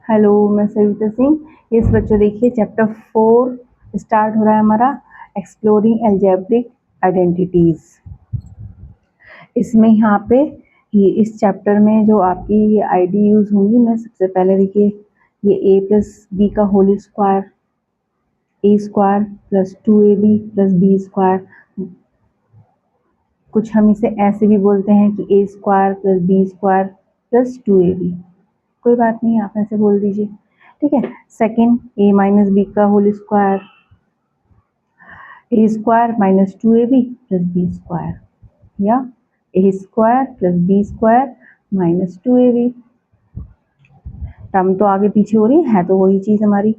Hello, मैं सविता सिंह। इस बच्चों देखिए चैप्टर 4 स्टार्ट हो रहा है हमारा, एक्सप्लोरिंग अलजेब्रिक आइडेंटिटीज। इसमें यहाँ पे ये इस चैप्टर में जो आपकी ये आईडी यूज होंगी, मैं सबसे पहले देखिए ये a प्लस बी का whole square, a square plus 2ab plus B square, कुछ हम इसे ऐसे भी बोलते हैं कि a square plus B square plus 2ab। कोई बात नहीं, आप ऐसे बोल दीजिए, ठीक है। सेकेंड, ए माइनस बी का whole square, a square minus 2ab plus B square, या a square plus B square minus 2ab। Term तो आगे पीछे हो रही है तो वही चीज हमारी।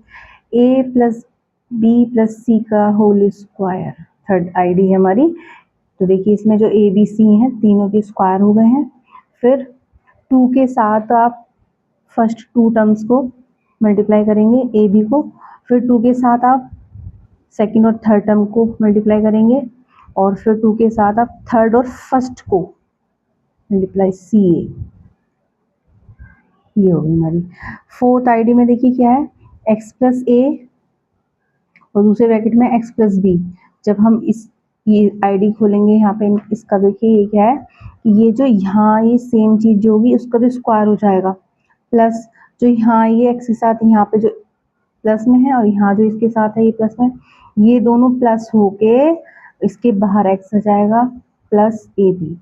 ए प्लस बी प्लस सी का होल स्क्वायर, थर्ड आईडी है हमारी। तो देखिए इसमें जो ए बी सी हैं तीनों के स्क्वायर हो गए हैं। फिर 2 के साथ आप फर्स्ट 2 टर्म्स को मल्टीप्लाई करेंगे, ए बी को। फिर 2 के साथ आप सेकंड और थर्ड टर्म को मल्टीप्लाई करेंगे, और फिर 2 के साथ आप थर्ड और फर्स्ट को मल्टीप्लाई, सी ए। ये होगी हमारी फोर्थ आईडी में। देखिए क्या है, एक्स प्लस ए और दूसरे ब्रैकेट में एक्स प्लस बी। जब हम इस ये आईडी खोलेंगे यहाँ पे, इसका देखिए ये क्या है कि ये जो यहाँ ये सेम चीज जो होगी उसका भी स्क्वायर हो जाएगा, प्लस जो यहाँ ये एक्स के साथ यहाँ पे जो प्लस में है और यहाँ जो इसके साथ है ये प्लस में, ये दोनों प्लस होके इसके बाहर एक्स आ जाएगा प्लस ए बी।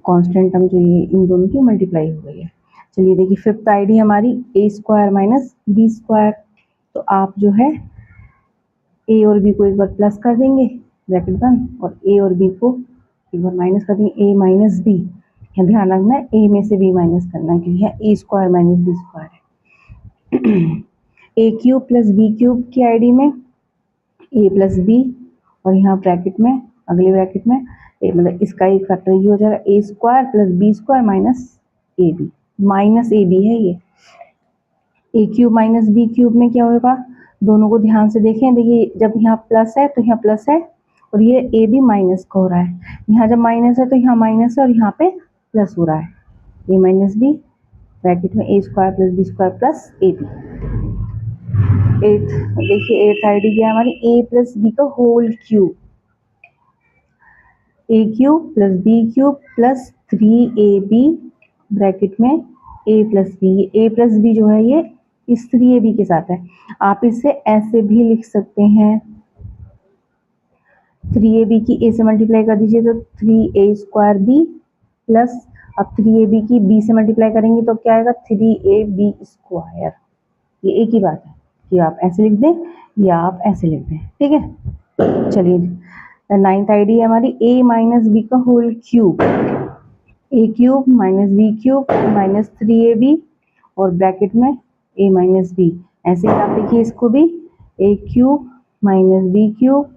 कॉन्स्टेंट टर्म जो ये इन दोनों की मल्टीप्लाई हो गई है। चलिए देखिए फिफ्थ आईडी हमारी ए स्क्वायर माइनस बी स्क्वायर। तो आप जो है ए और बी को एक बार प्लस कर देंगे ब्रैकेट बंद, और ए और बी को एक बार माइनस कर देंगे, ए माइनस बी। ध्यान रखना है ए में से बी माइनस करना है, क्योंकि यहाँ ए स्क्वायर माइनस बी स्क्वायर है। A cube plus B cube की आईडी में ए प्लस बी, और यहाँ ब्रैकेट में अगले ब्रैकेट में मतलब इसका एक फैक्टर ये हो जाएगा, a square plus B square minus a b. Minus a b है ये। A cube minus b cube में क्या होगा, दोनों को ध्यान से देखें। देखिए जब यहाँ प्लस है तो यहाँ प्लस है, और ये ए बी माइनस का हो रहा है। यहाँ जब माइनस है तो यहाँ माइनस है, और यहाँ पे प्लस हो रहा है। ए माइनस बी ब्रैकेट में a square plus B square plus A b. Eighth देखिए, एट्थ आईडी क्या है हमारी, ए प्लस बी का whole cube, a cube plus B cube plus 3ab bracket में a plus b. A plus b जो है ये इस 3ab के साथ है। आप इसे ऐसे भी लिख सकते हैं, 3ab की a से मल्टीप्लाई कर दीजिए तो 3a स्क्वायर बी, प्लस अब 3ab की b से मल्टीप्लाई करेंगे तो क्या आएगा, 3ab स्क्वायर। ये एक ही बात है कि आप ऐसे लिख दें या आप ऐसे लिख दें, ठीक है। चलिए नाइन्थ आईडी है हमारी ए माइनस बी का whole cube, a cube minus b cube minus 3ab और ब्रैकेट में ए माइनस बी। ऐसे आप देखिए इसको भी, a cube minus b cube,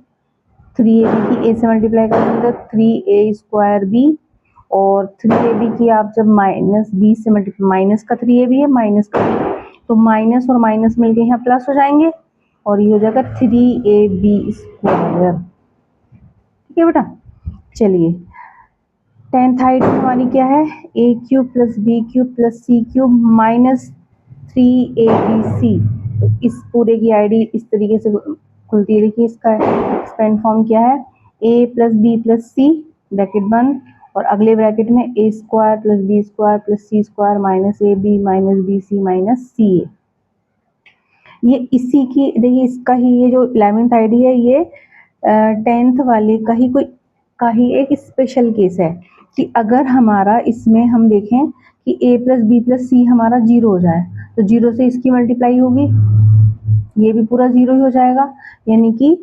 3ab की ए से मल्टीप्लाई करेंगे तो 3a स्क्वायर बी, और 3ab की आप जब माइनस बी से मल्टीप्लाई, माइनस का 3ab है माइनस का, तो माइनस और माइनस मिलके यहाँ प्लस हो जाएंगे, और ये हो जाएगा 3ab स्क्वायर, ठीक है बेटा। चलिए टेंथ आईडी हमारी क्या है, a cube plus B cube plus C cube minus 3abc। तो इस पूरे की आईडी इस तरीके से खुलती है। देखिए इसका एक्सपेंड फॉर्म क्या है, a plus B plus c bracket बंद, और अगले ब्रैकेट में a square plus B square plus c square minus a b minus b c minus c a. ये इसी की देखिए, इसका ही ये जो 11th आईडी है ये 10th वाले का ही एक स्पेशल केस है, कि अगर हमारा इसमें हम देखें कि a प्लस बी प्लस सी हमारा 0 हो जाए, तो 0 से इसकी मल्टीप्लाई होगी, ये भी पूरा 0 ही हो जाएगा, यानी कि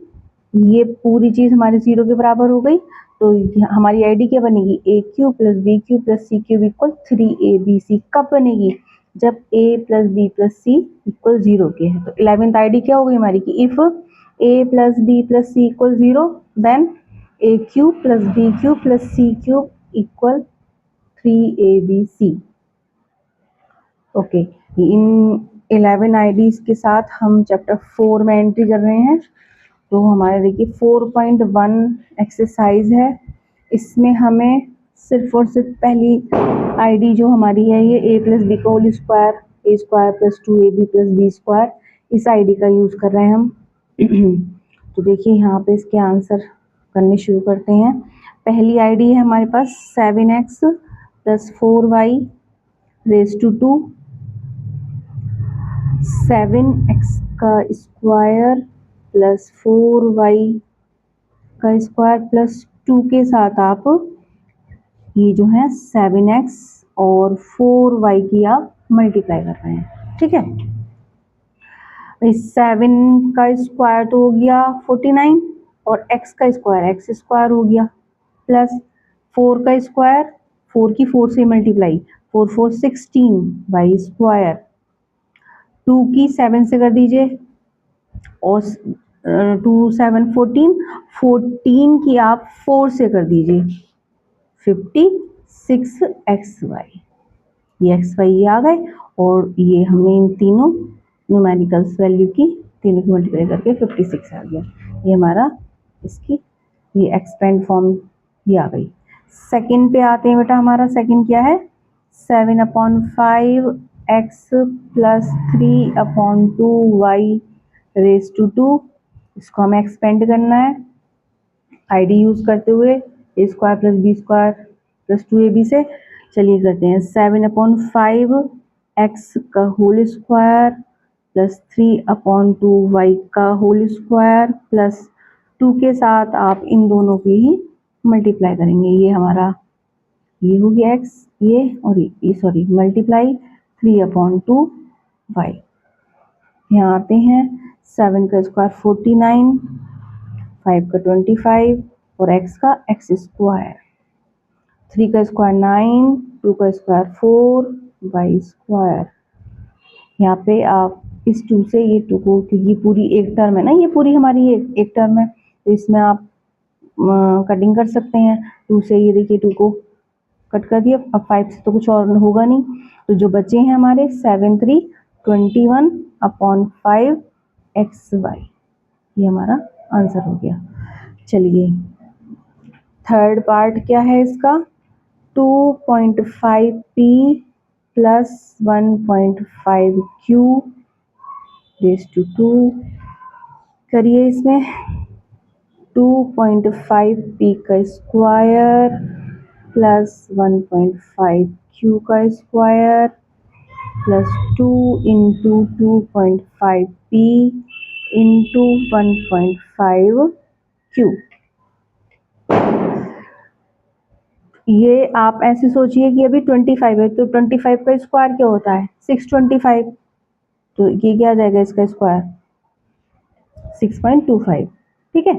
ये पूरी चीज हमारी 0 के बराबर हो गई। तो हमारी आईडी क्या बनेगी, a cube plus B cube plus C cube equal 3abc। कब बनेगी, जब a plus B plus C equal 0 के है। तो 11th आईडी क्या हो गई हमारी, कि if a plus B plus C equal 0 then A cube plus B cube plus C cube equal 3abc। Okay, इन 11 आईडीज के साथ हम चैप्टर 4 में एंट्री कर रहे हैं। तो हमारे देखिए 4.1 एक्सरसाइज है, इसमें हमें सिर्फ और सिर्फ पहली आईडी जो हमारी है ये ए प्लस बी का whole square a square plus 2ab plus B square, इस आईडी का यूज़ कर रहे हैं हम। तो देखिए यहाँ पे इसके आंसर करने शुरू करते हैं। पहली आईडी है हमारे पास 7x plus 4y raise to 2, 7x का स्क्वायर प्लस 4y का स्क्वायर प्लस 2 के साथ आप ये जो है 7x और 4y की आप मल्टीप्लाई कर रहे हैं, ठीक है। इस 7 का स्क्वायर तो हो गया 49 और x का स्क्वायर x स्क्वायर हो गया, प्लस 4 का स्क्वायर 4 की 4 से मल्टीप्लाई 4 4 16 y स्क्वायर, 2 की 7 से कर दीजिए और 2 7 14, 14 की आप 4 से कर दीजिए 56xy, ये xy आ गए और ये हमने इन तीनों न्यूमेरिकल्स वैल्यू की तीनों की मल्टीप्लाई करके 56 आ गया। ये हमारा इसकी ये एक्सपेंड फॉर्म ये आ गई। सेकंड पे आते हैं बेटा, हमारा सेकंड क्या है 7/5x plus 3/2y raise to 2, इसको हमें एक्सपेंड करना है आईडी यूज करते हुए a square plus B square plus 2ab से। चलिए करते हैं 7/5x का होल स्क्वायर प्लस 3/2y का होल स्क्वायर प्लस 2 के साथ आप इन दोनों की ही मल्टीप्लाई करेंगे। ये हमारा ये हो गया x, ये और ये सॉरी मल्टीप्लाई 3/2y। यहाँ आते हैं 7 का स्क्वायर 49, 5 का 25 और x का x स्क्वायर, 3 का स्क्वायर 9, 2 का स्क्वायर 4 y स्क्वायर। यहाँ पे आप इस 2 से ये 2 को, क्योंकि पूरी एक टर्म है ना, ये पूरी हमारी एक टर्म है, तो इसमें आप कटिंग कर सकते हैं। 2 से ये देखिए 2 को कट कर दिया, अब 5 से तो कुछ और होगा नहीं, तो जो बचे हैं हमारे 7 3 21/5xy, ये हमारा आंसर हो गया। चलिए थर्ड पार्ट क्या है इसका 2.5p plus 1.5q raise to 2, करिए इसमें 2.5p का स्क्वायर प्लस 1.5q का square plus 2 into 2.5p into 1.5q। ये आप ऐसे सोचिए कि अभी 25 है, तो 25 का स्क्वायर क्या होता है 625, तो ये क्या आ जाएगा इसका स्क्वायर 6.25, ठीक है।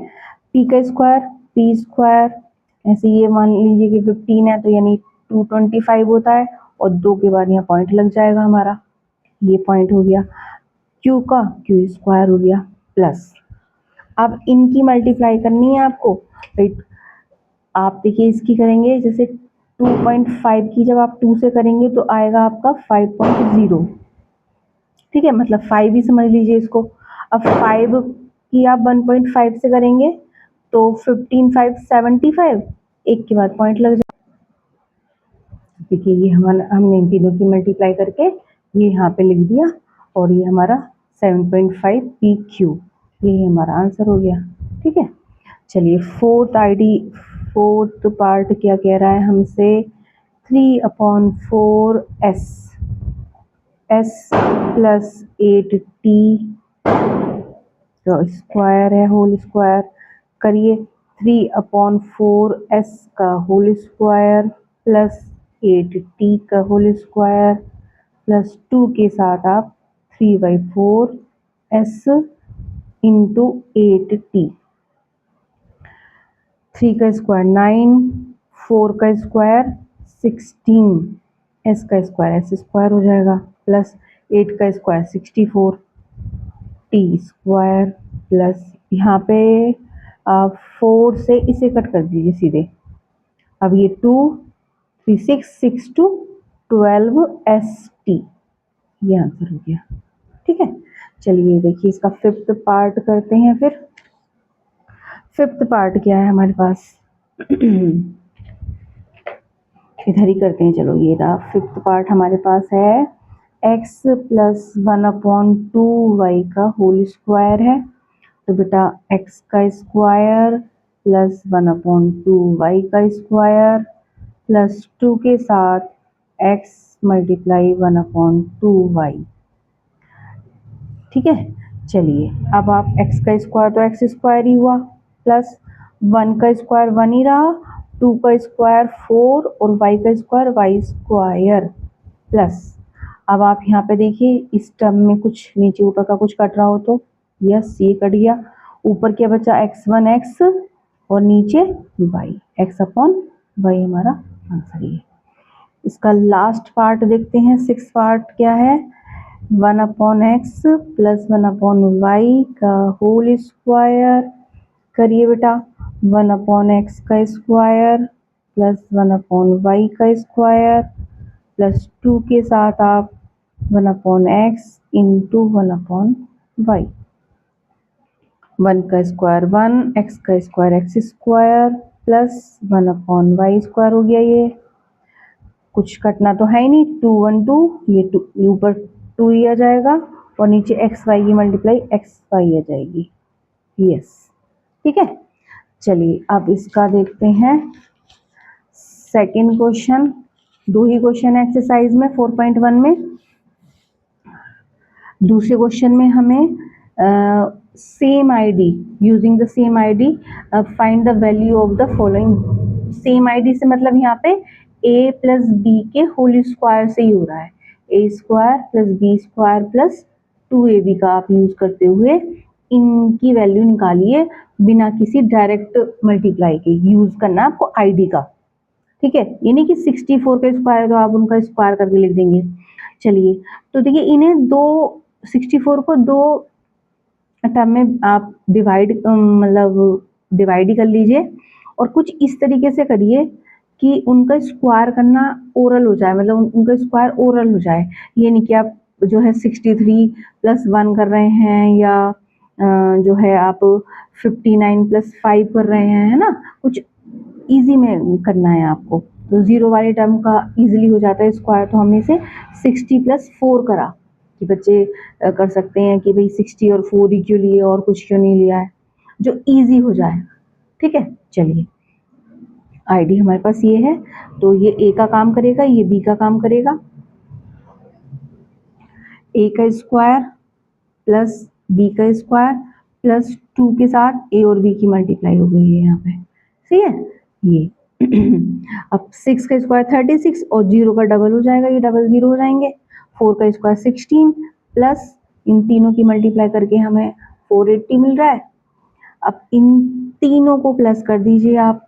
p का स्क्वायर p स्क्वायर, ऐसे ये मान लीजिए कि 15 है तो यानी 225 होता है और 2 के बाद यहाँ पॉइंट लग जाएगा हमारा, ये पॉइंट हो गया। q का q स्क्वायर हो गया प्लस, अब इनकी मल्टीप्लाई करनी है आपको, राइट। आप देखिए इसकी करेंगे जैसे 2.5 की जब आप 2 से करेंगे तो आएगा आपका 5.0, ठीक है, मतलब 5 ही समझ लीजिए इसको। अब 5 की आप 1.5 से करेंगे तो 15 5 75, एक के बाद पॉइंट लग जाए। देखिए ये हमने इन तीनों की मल्टीप्लाई करके ये यहाँ पे लिख दिया और ये हमारा 7.5 PQ, ये हमारा आंसर हो गया, ठीक है। चलिए फोर्थ पार्ट क्या कह रहा है हमसे 3/4s प्लस 8t तो स्क्वायर है होल स्क्वायर, करिए 3/4s का होल स्क्वायर प्लस 8t का होल स्क्वायर प्लस 2 के साथ आप 3/4s इंटू 8t, 3 का स्क्वायर 9, 4 का स्क्वायर 16, s का स्क्वायर s स्क्वायर हो जाएगा प्लस 8 का स्क्वायर 64 t स्क्वायर प्लस यहाँ पे 4 से इसे कट कर दीजिए सीधे, अब ये 2 3 6 6 2 12st, ये आंसर हो गया, ठीक है। चलिए देखिए इसका फिफ्थ पार्ट करते हैं। फिर फिफ्थ पार्ट क्या है हमारे पास इधर ही करते हैं, चलो ये रहा फिफ्थ पार्ट हमारे पास है x प्लस 1/2y का होल स्क्वायर है, तो बेटा x का स्क्वायर प्लस 1/2y का स्क्वायर प्लस 2 के साथ x मल्टीप्लाई 1/2y। ठीक है, चलिए अब आप x का स्क्वायर तो x स्क्वायर ही हुआ, प्लस 1 का स्क्वायर 1 ही रहा, 2 का स्क्वायर 4 और y का स्क्वायर y स्क्वायर प्लस, अब आप यहाँ पे देखिए इस टर्म में कुछ नीचे ऊपर का कुछ कट रहा हो तो यस ये कट गया, ऊपर क्या बचा x1 x और नीचे y, x/y हमारा आंसर ये। इसका लास्ट पार्ट देखते हैं, 6 पार्ट क्या है, 1/x प्लस 1/y का होल स्क्वायर करिए बेटा, 1/x का स्क्वायर प्लस 1/y का स्क्वायर प्लस 2 के साथ आप 1/x इंटू 1/y, 1 का स्क्वायर 1, x का square x square plus 1/y square हो गया, ये कुछ कटना तो है ही नहीं, 2 1 2, ये 2 ऊपर 2 ही आ जाएगा और नीचे एक्स वाई की मल्टीप्लाई एक्स वाई आ जाएगी, यस ठीक है। चलिए अब इसका देखते हैं सेकंड क्वेश्चन, दो ही क्वेश्चन है एक्सरसाइज में 4.1 में। दूसरे क्वेश्चन में हमें same ID using the same ID find the value of the following. Same ID से मतलब यहाँ पे a प्लस बी के होल स्क्वायर से ही हो रहा है, a square plus B square plus 2ab का आप यूज करते हुए इनकी वैल्यू निकालिए बिना किसी डायरेक्ट मल्टीप्लाई के, यूज करना आपको आईडी का, ठीक है। ये नहीं कि 64 का स्क्वायर है तो आप उनका स्क्वायर करके लिख देंगे। चलिए तो देखिए इन्हें दो 64 को दो टर्म में आप डिवाइड मतलब डिवाइड ही कर लीजिए और कुछ इस तरीके से करिए कि उनका स्क्वायर करना ओरल हो जाए, मतलब उनका स्क्वायर ओरल हो जाए। ये नहीं कि आप जो है 63 प्लस 1 कर रहे हैं या जो है आप 59 प्लस 5 कर रहे हैं, है ना, कुछ इजी में करना है आपको। तो जीरो वाले टर्म का इजीली हो जाता है स्क्वायर, तो हमने इसे 60 प्लस 4 करा कि बच्चे कर सकते हैं कि भाई 60 और 4 ही क्यों लिए और कुछ क्यों नहीं लिया है, जो इजी हो जाए, ठीक है। चलिए आईडी हमारे पास ये है, तो ये ए का काम करेगा, ये बी का काम करेगा। ए का स्क्वायर प्लस बी का स्क्वायर प्लस 2 के साथ ए और बी की मल्टीप्लाई हो गई है यहाँ पे, सही है ये। अब 6 का स्क्वायर 36 और 0 का डबल हो जाएगा, ये डबल 0 हो जाएंगे। 4 का स्क्वायर 16 प्लस इन तीनों की मल्टीप्लाई करके हमें 480 मिल रहा है। अब इन तीनों को प्लस कर दीजिए आप,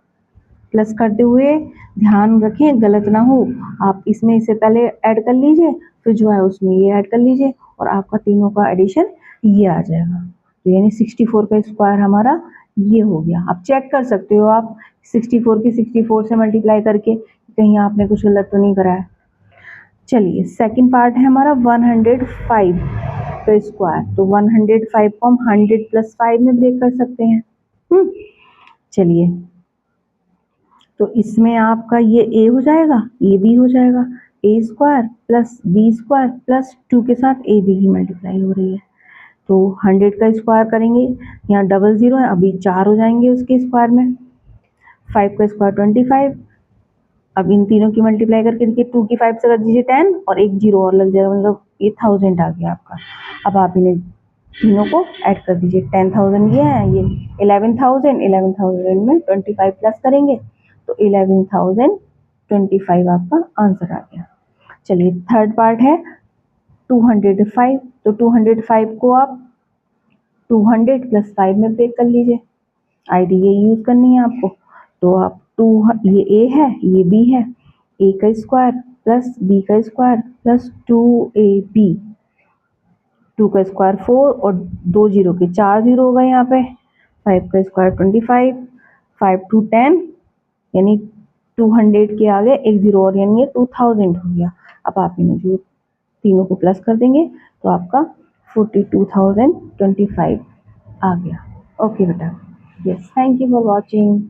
प्लस करते हुए ध्यान रखें गलत ना हो, आप इसमें इससे पहले ऐड कर लीजिए फिर जो है उसमें ये ऐड कर लीजिए और आपका तीनों का एडिशन ये आ जाएगा। तो यानी 64 का स्क्वायर हमारा ये हो गया। आप चेक कर सकते हो आप 64 की 64 से मल्टीप्लाई करके कहीं आपने कुछ गलत तो नहीं करा है। चलिए सेकंड पार्ट है हमारा 105 का स्क्वायर, तो 105 को हम 100 प्लस 5 में ब्रेक कर सकते हैं। चलिए तो इसमें आपका ये a हो जाएगा, ये b हो जाएगा, a square plus b square plus 2 के साथ a b की मल्टीप्लाई हो रही है। तो 100 का स्क्वायर करेंगे, यहाँ डबल 0 है, अभी 4 हो जाएंगे उसके स्क्वायर में, 5 का स्क्वायर 25, अब इन तीनों की मल्टीप्लाई करके देखिए 2 की 5 से कर दीजिए 10 और एक 0 और लग जाएगा, मतलब ये 1000 आ गया आपका। अब आप इन्हें तीनों को ऐड कर दीजिए, 10,000 ये है, ये 11,000 में 25 प्लस करेंगे तो 11,025 आपका आंसर आ गया। चलिए थर्ड पार्ट है 205, तो 205 को आप 200 प्लस 5 में ब्रेक कर लीजिए, आईडी ये यूज करनी है आपको। तो आप ये a है ये b है, a का स्क्वायर प्लस b का स्क्वायर प्लस 2ab, 2 का स्क्वायर 4 और 2 0 के 4 0 हो गए यहाँ पे, 5 का स्क्वायर 25, 5 to 10 यानी 200 के आगे एक 0 और यानी 2000 हो गया। अब आप इन्हें जो तीनों को प्लस कर देंगे तो आपका 42,025 आ गया। ओके बेटा, yes, thank you for watching.